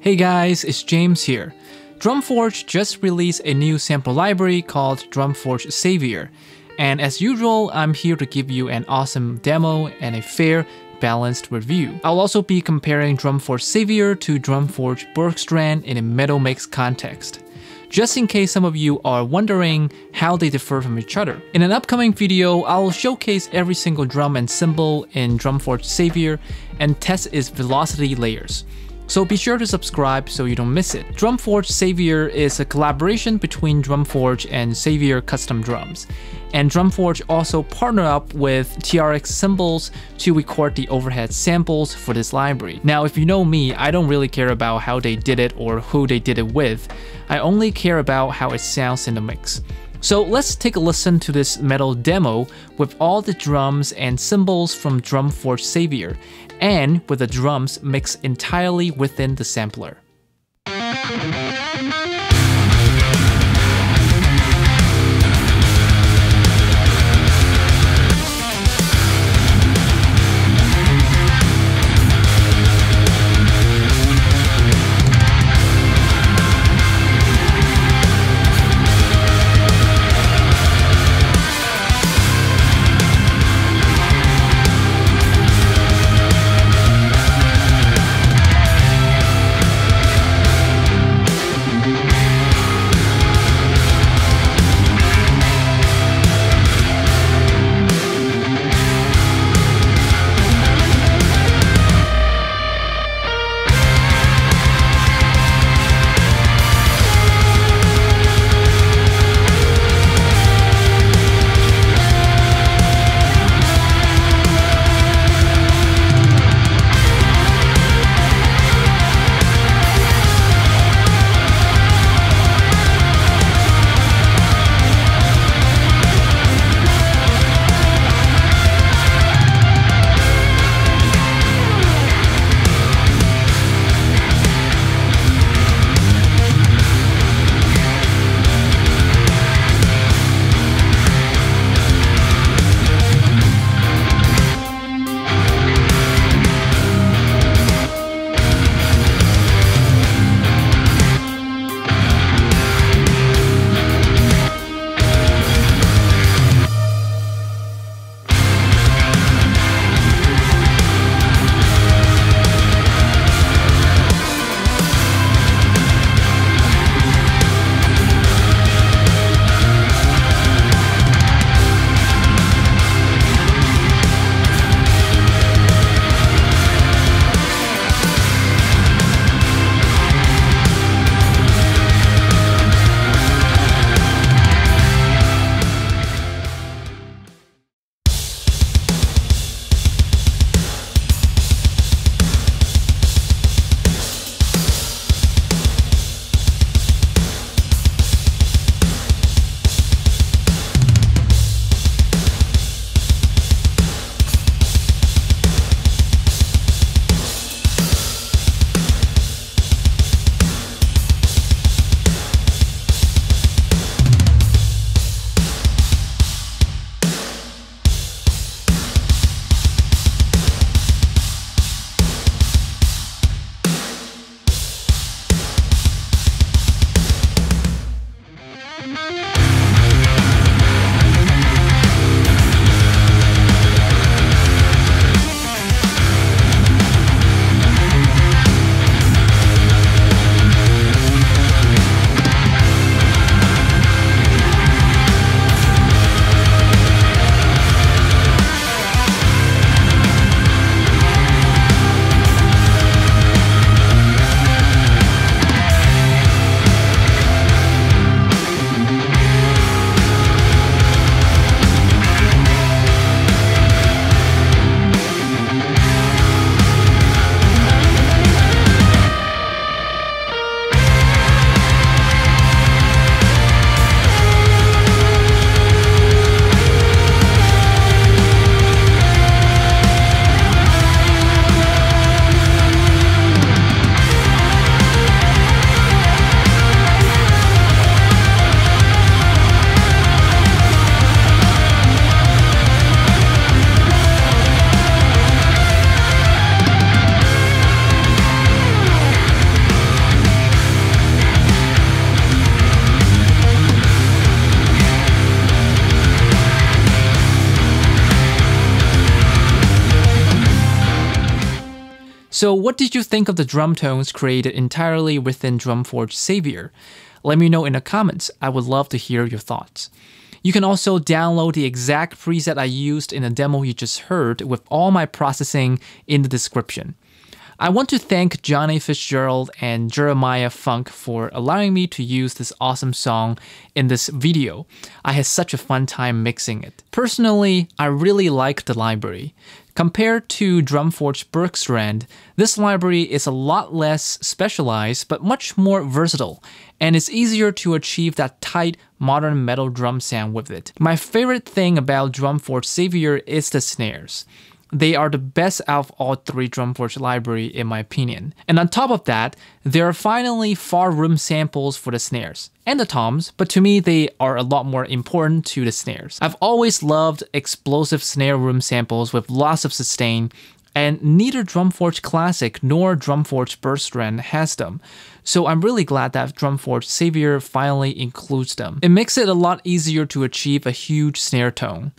Hey guys, it's James here. Drumforge just released a new sample library called Drumforge Savior, and as usual, I'm here to give you an awesome demo and a fair, balanced review. I'll also be comparing Drumforge Savior to Drumforge Bergstrand in a metal mix context, just in case some of you are wondering how they differ from each other. In an upcoming video, I'll showcase every single drum and cymbal in Drumforge Savior and test its velocity layers. So be sure to subscribe so you don't miss it. Drumforge Savior is a collaboration between Drumforge and Savior Custom Drums. And Drumforge also partnered up with TRX Cymbals to record the overhead samples for this library. Now, if you know me, I don't really care about how they did it or who they did it with. I only care about how it sounds in the mix. So let's take a listen to this metal demo with all the drums and cymbals from Drumforge Savior, and with the drums mixed entirely within the sampler. So what did you think of the drum tones created entirely within Drumforge Savior? Let me know in the comments. I would love to hear your thoughts. You can also download the exact preset I used in the demo you just heard with all my processing in the description. I want to thank Johnny Fitzgerald and Jeremiah Funk for allowing me to use this awesome song in this video. I had such a fun time mixing it. Personally, I really like the library. Compared to Drumforge Bergstrand, this library is a lot less specialized but much more versatile, and it's easier to achieve that tight modern metal drum sound with it. My favorite thing about Drumforge Savior is the snares. They are the best out of all three Drumforge library in my opinion. And on top of that, there are finally far room samples for the snares and the toms, but to me they are a lot more important to the snares. I've always loved explosive snare room samples with lots of sustain, and neither Drumforge Classic nor Drumforge Bergstrand has them. So I'm really glad that Drumforge Savior finally includes them. It makes it a lot easier to achieve a huge snare tone.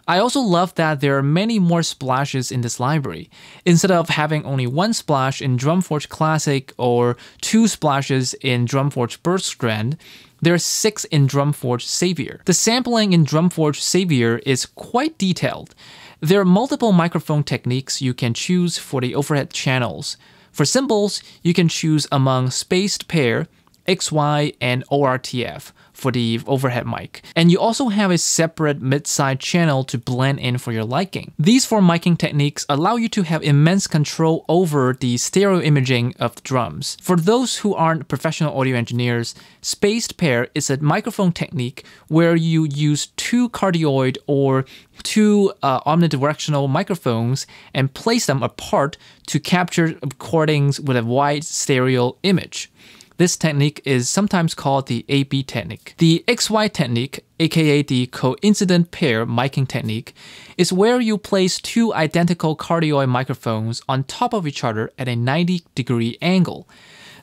I also love that there are many more splashes in this library. Instead of having only one splash in Drumforge Classic or 2 splashes in Drumforge Bergstrand, there are 6 in Drumforge Savior. The sampling in Drumforge Savior is quite detailed. There are multiple microphone techniques you can choose for the overhead channels. For cymbals, you can choose among spaced pair, XY, and ORTF for the overhead mic. And you also have a separate mid-side channel to blend in for your liking. These 4 miking techniques allow you to have immense control over the stereo imaging of the drums. For those who aren't professional audio engineers, spaced pair is a microphone technique where you use 2 cardioid or 2 omnidirectional microphones and place them apart to capture recordings with a wide stereo image. This technique is sometimes called the AB technique. The XY technique, aka the coincident pair miking technique, is where you place 2 identical cardioid microphones on top of each other at a 90-degree angle.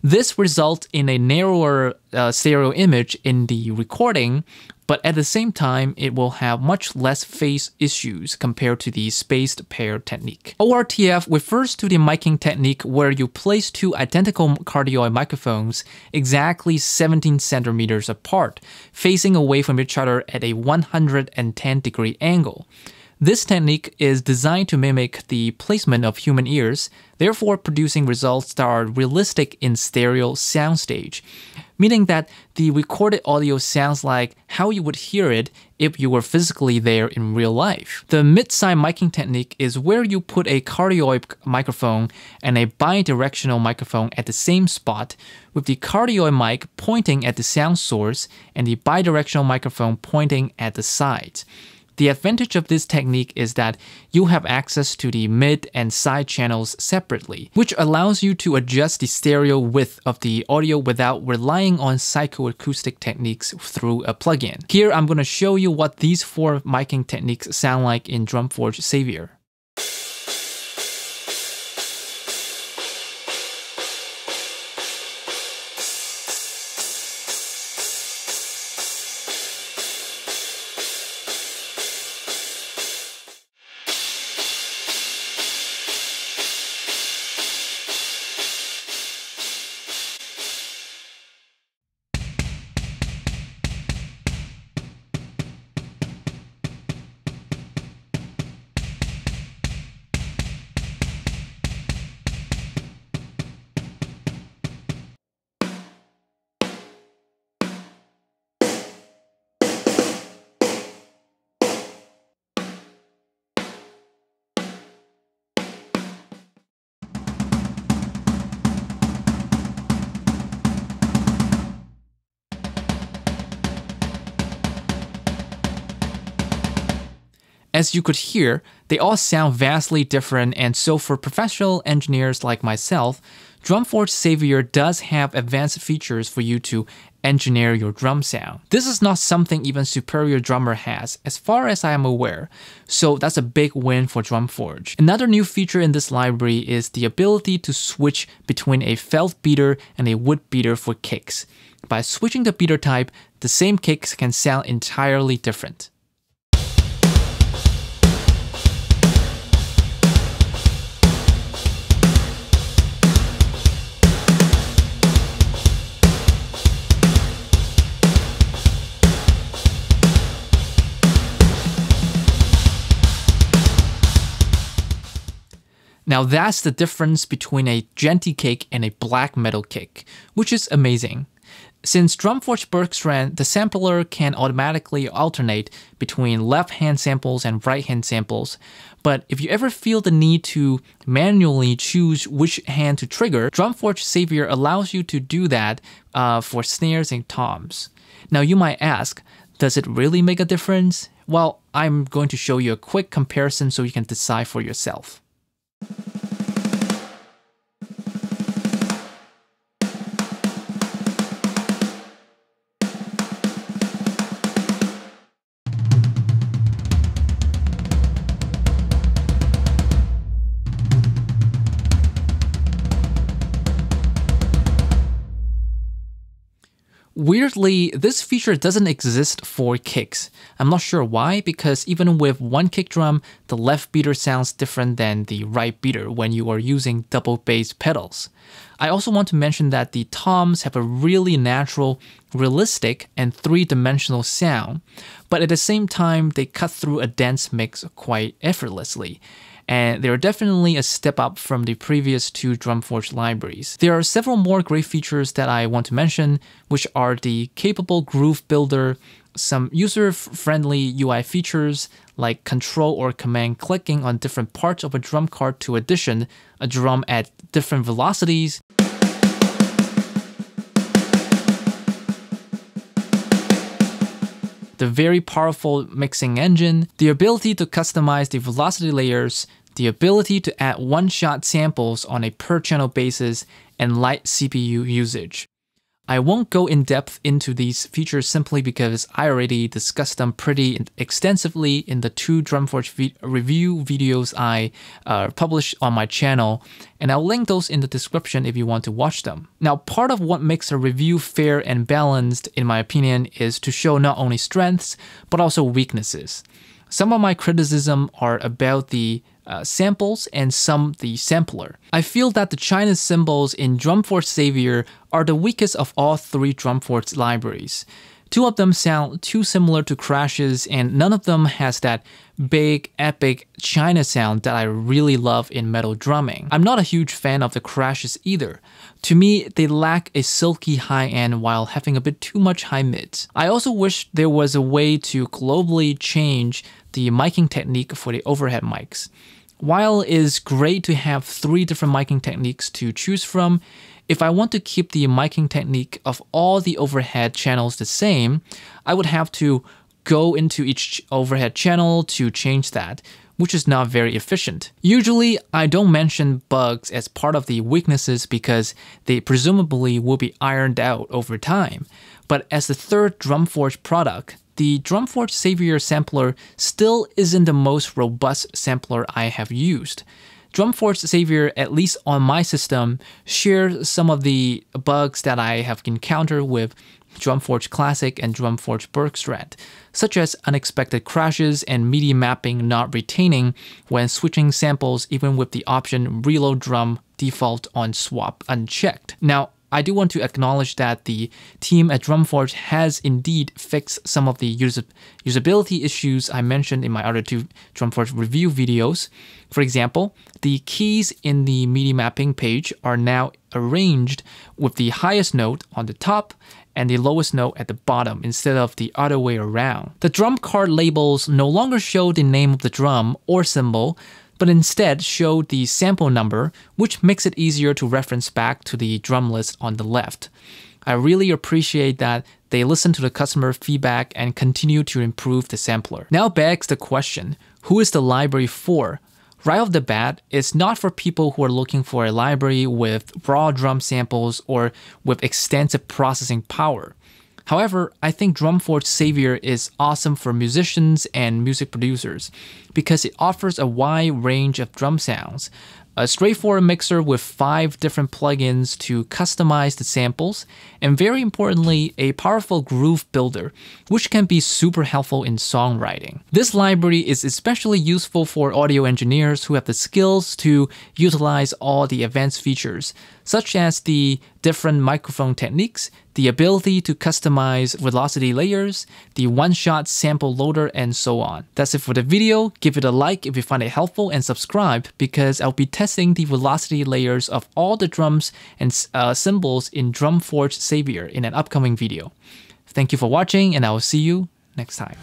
This results in a narrower stereo image in the recording, but at the same time, it will have much less phase issues compared to the spaced pair technique. ORTF refers to the miking technique where you place 2 identical cardioid microphones exactly 17 centimeters apart, facing away from each other at a 110-degree angle. This technique is designed to mimic the placement of human ears, therefore producing results that are realistic in stereo soundstage, meaning that the recorded audio sounds like how you would hear it if you were physically there in real life. The mid-side miking technique is where you put a cardioid microphone and a bidirectional microphone at the same spot, with the cardioid mic pointing at the sound source and the bidirectional microphone pointing at the sides. The advantage of this technique is that you have access to the mid and side channels separately, which allows you to adjust the stereo width of the audio without relying on psychoacoustic techniques through a plugin. Here I'm going to show you what these 4 miking techniques sound like in Drumforge Savior. As you could hear, they all sound vastly different, and so for professional engineers like myself, Drumforge Savior does have advanced features for you to engineer your drum sound. This is not something even Superior Drummer has, as far as I am aware, so that's a big win for Drumforge. Another new feature in this library is the ability to switch between a felt beater and a wood beater for kicks. By switching the beater type, the same kicks can sound entirely different. Now that's the difference between a djenty kick and a black metal kick, which is amazing. Since Drumforge Bergstrand, the sampler can automatically alternate between left-hand samples and right-hand samples, but if you ever feel the need to manually choose which hand to trigger, Drumforge Savior allows you to do that for snares and toms. Now you might ask, does it really make a difference? Well, I'm going to show you a quick comparison so you can decide for yourself. Weirdly, this feature doesn't exist for kicks. I'm not sure why, because even with one kick drum, the left beater sounds different than the right beater when you are using double bass pedals. I also want to mention that the toms have a really natural, realistic, and three-dimensional sound, but at the same time, they cut through a dense mix quite effortlessly. And they're definitely a step up from the previous two Drumforge libraries. There are several more great features that I want to mention, which are the capable groove builder, some user-friendly UI features like control or command clicking on different parts of a drum card to addition a drum at different velocities, the very powerful mixing engine, the ability to customize the velocity layers, the ability to add one-shot samples on a per-channel basis, and light CPU usage. I won't go in depth into these features simply because I already discussed them pretty extensively in the two Drumforge review videos I published on my channel, and I'll link those in the description if you want to watch them. Now, part of what makes a review fair and balanced, in my opinion, is to show not only strengths, but also weaknesses. Some of my criticism are about the samples and some the sampler. I feel that the China cymbals in Drumforge Savior are the weakest of all three Drumforge libraries. Two of them sound too similar to crashes, and none of them has that big, epic China sound that I really love in metal drumming. I'm not a huge fan of the crashes either. To me, they lack a silky high end while having a bit too much high mids. I also wish there was a way to globally change the miking technique for the overhead mics. While it is great to have three different miking techniques to choose from, if I want to keep the miking technique of all the overhead channels the same, I would have to go into each overhead channel to change that, which is not very efficient. Usually, I don't mention bugs as part of the weaknesses because they presumably will be ironed out over time. But as the third Drumforge product, the Drumforge Savior sampler still isn't the most robust sampler I have used. Drumforge Savior, at least on my system, shares some of the bugs that I have encountered with Drumforge Classic and Drumforge Bergstrand, such as unexpected crashes and MIDI mapping not retaining when switching samples even with the option Reload Drum default on swap unchecked. Now, I do want to acknowledge that the team at Drumforge has indeed fixed some of the usability issues I mentioned in my other two Drumforge review videos. For example, the keys in the MIDI mapping page are now arranged with the highest note on the top and the lowest note at the bottom instead of the other way around. The drum card labels no longer show the name of the drum or cymbal, but instead show the sample number, which makes it easier to reference back to the drum list on the left. I really appreciate that they listen to the customer feedback and continue to improve the sampler. Now begs the question, who is the library for? Right off the bat, it's not for people who are looking for a library with raw drum samples or with extensive processing power. However, I think Drumforge Savior is awesome for musicians and music producers because it offers a wide range of drum sounds, a straightforward mixer with 5 different plugins to customize the samples, and very importantly, a powerful groove builder, which can be super helpful in songwriting. This library is especially useful for audio engineers who have the skills to utilize all the advanced features, such as the different microphone techniques, the ability to customize velocity layers, the one-shot sample loader, and so on. That's it for the video. Give it a like if you find it helpful and subscribe because I'll be testing the velocity layers of all the drums and cymbals in Drumforge Savior in an upcoming video. Thank you for watching and I will see you next time.